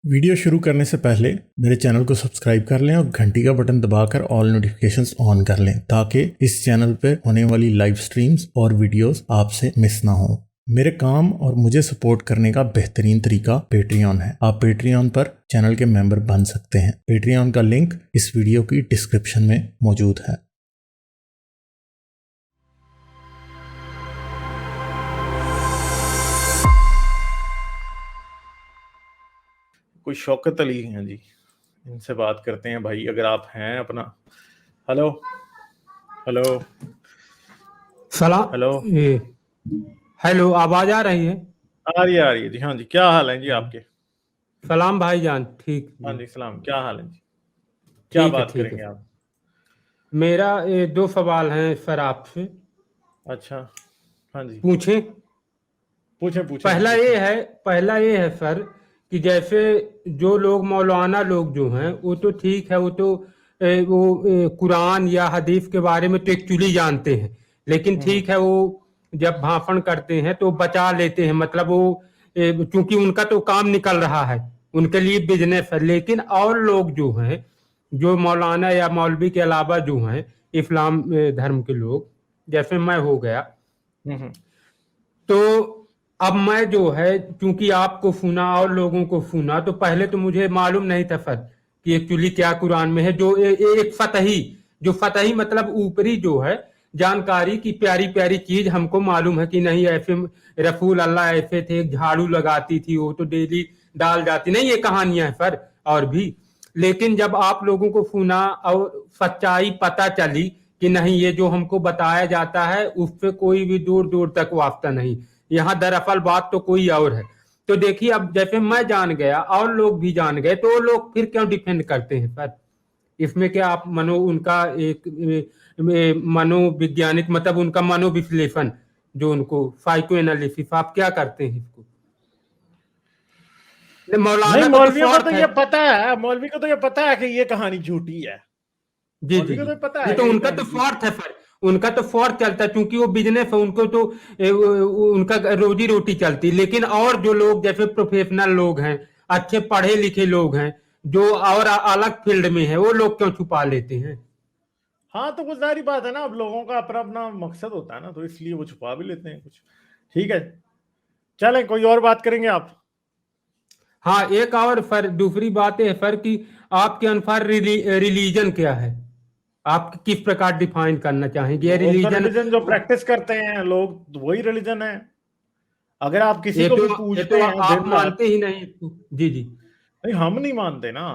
Video शुरू करने से पहले मेरे चैनल को सब्सक्राइब कर लें और घंटी का बटन दबाकर ऑल नोटिफिकेशंस ऑन कर लें ताकि इस चैनल पर होने वाली लाइव स्ट्रीम्स और वीडियोस आपसे मिस ना हो। मेरे काम और मुझे सपोर्ट करने का बेहतरीन तरीका पेट्रियन है। आप पेट्रियन पर चैनल के मेंबर बन सकते हैं। पेट्रियन का लिंक इस वीडियो की डिस्क्रिप्शन में मौजूद है। कोई शौकत अली हैं जी, इनसे बात करते हैं भाई, अगर आप हैं अपना। हेलो हेलो सलाम। हेलो हेलो, आवाज आ रही है? आ रही है जी। हाँ जी, क्या हाल है जी आपके? सलाम भाईजान। ठीक हाँ जी, जी, सलाम। क्या हाल है जी? क्या बात ठीक करेंगे है। आप? मेरा दो सवाल हैं सर आपसे। अच्छा, हाँ जी, पूछें? पूछें पूछें जी, पहला पूछें। ये है पहला ये है सर कि जैसे जो लोग मौलाना लोग जो हैं वो तो ठीक है, वो तो कुरान या हदीस के बारे में तो एक्चुअली जानते हैं, लेकिन ठीक है वो जब भाषण करते हैं तो बचा लेते हैं, मतलब वो क्योंकि उनका तो काम निकल रहा है, उनके लिए बिजनेस है। लेकिन और लोग जो हैं, जो मौलाना या मौलवी के अलावा जो हैं इस्लाम धर्म के लोग, जैसे मैं हो गया, तो अब मैं जो है क्योंकि आपको सुना और लोगों को सुना, तो पहले तो मुझे मालूम नहीं था सर कि एक्चुअली क्या कुरान में है। जो एक फतही, जो फतही मतलब ऊपरी जो है जानकारी की प्यारी प्यारी चीज हमको मालूम है कि नहीं, ऐसे रसूल अल्लाह ऐसे थे, झाड़ू लगाती थी वो तो डेली डाल जाती, नहीं ये कहानियां हैं सर और भी। लेकिन जब आप लोगों को सुना और सच्चाई पता चली कि नहीं, ये जो हमको बताया जाता है उससे कोई भी दूर दूर तक वास्ता नहीं, यहाँ दरअसल बात तो कोई और है। तो देखिए, अब जैसे मैं जान गया और लोग भी जान गए, तो वो लोग फिर क्यों डिफेंड करते हैं सर? इसमें क्या आप उनका एक मनोवैज्ञानिक, मतलब उनका मनोविश्लेषण, जो उनको साइको एनालिसिस, आप क्या करते हैं इसको? नहीं, मौलाना को तो मौलवियों को तो स्वार्थ है। ये पता है, मौलवी को तो ये पता है कि ये कहानी झूठी है। जी मौलवी जी को जी, तो पता ये है तो कि ये उनका तो कहानी झूठी स्वार्थ है सर, उनका तो स्वार्थ चलता है क्योंकि वो बिजनेस है, उनको तो उनका रोजी रोटी चलती है। लेकिन और जो लोग जैसे प्रोफेशनल लोग हैं, अच्छे पढ़े लिखे लोग हैं, जो और अलग फील्ड में है, वो लोग क्यों छुपा लेते हैं? हाँ, तो वो जाहिर बात है ना, अब लोगों का अपना अपना मकसद होता है ना, तो इसलिए वो छुपा भी लेते हैं कुछ। ठीक है, चलें कोई और बात करेंगे आप? हाँ, एक और सर दूसरी बात है सर कि आपके अनुसार रिलीजन क्या है? आप किस प्रकार डिफाइन करना चाहेंगे लोग तो रिलीजन? रिलीजन जो प्रैक्टिस करते हैं लोग, वही रिलीजन है। अगर आप किसी ये को तो भी ये पूछते तो हैं आप दिन रात, मानते ही नहीं इसको। जी जी नहीं हम नहीं मानते ना।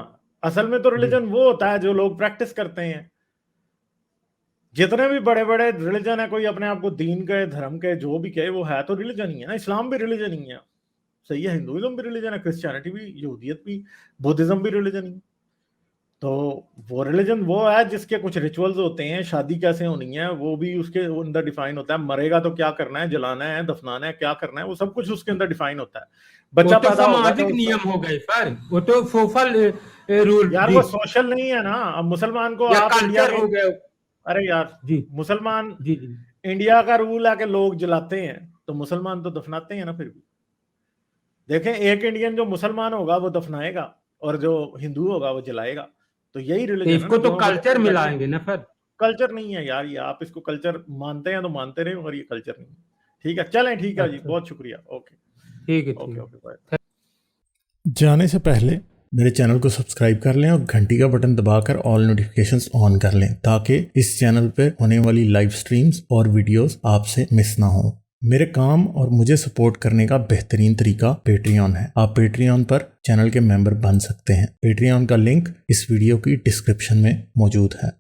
असल में तो जी। रिलीजन वो होता है जो लोग प्रैक्टिस करते हैं। जितने भी बड़े बड़े रिलीजन है, कोई अपने आप को दीन के, धर्म के, जो भी कहे, वो है तो रिलीजन ही है ना। इस्लाम भी रिलीजन ही है, सही है। हिंदुइज्म भी रिलीजन है, क्रिश्चियनिटी भी, यहूदियत भी, बुद्धिज्म भी रिलीजन ही है। तो वो रिलीजन वो है जिसके कुछ रिचुअल्स होते हैं, शादी कैसे होनी है वो भी उसके अंदर डिफाइन होता है, मरेगा तो क्या करना है, जलाना है, दफनाना है, क्या करना है, वो सब कुछ उसके अंदर डिफाइन होता है। वो बच्चा तो पैदा होगा तो सामाजिक नियम हो गए सर, वो तो सोशल रूल यार जी, वो सोशल नहीं है ना। अब मुसलमान को या आप इंडिया कल्चर के, हो गए। अरे यार, जी मुसलमान, जी जी। इंडिया का रूल है कि लोग जलाते हैं, तो मुसलमान तो दफनाते हैं ना। फिर भी देखें, एक इंडियन जो मुसलमान होगा वो दफनाएगा, और जो हिंदू होगा वो जलाएगा। तो यही तो रिलीजन है ना, इसको तो दोनों को कल्चर डिफाइन करके। मिलाएंगे ना सर? कल्चर नहीं है यार ये, आप इसको कल्चर मानते हैं तो मानते रहे, और ये कल्चर नहीं है। ठीक है, चलें, ठीक है जी, अच्छा, बहुत शुक्रिया। ओके ठीक है ओके ठीक ओके, बाय। है। जाने से पहले मेरे चैनल को सब्सक्राइब कर लें और घंटी का बटन दबाकर ऑल नोटिफिकेशंस ऑन कर लें ताकि इस चैनल पर होने वाली लाइव स्ट्रीम्स और वीडियोस आपसे मिस ना हो। मेरे काम और मुझे सपोर्ट करने का बेहतरीन तरीका पेट्रियन है। आप पेट्रियन पर चैनल के मेंबर बन सकते हैं। पेट्रियन का लिंक इस वीडियो की डिस्क्रिप्शन में मौजूद है।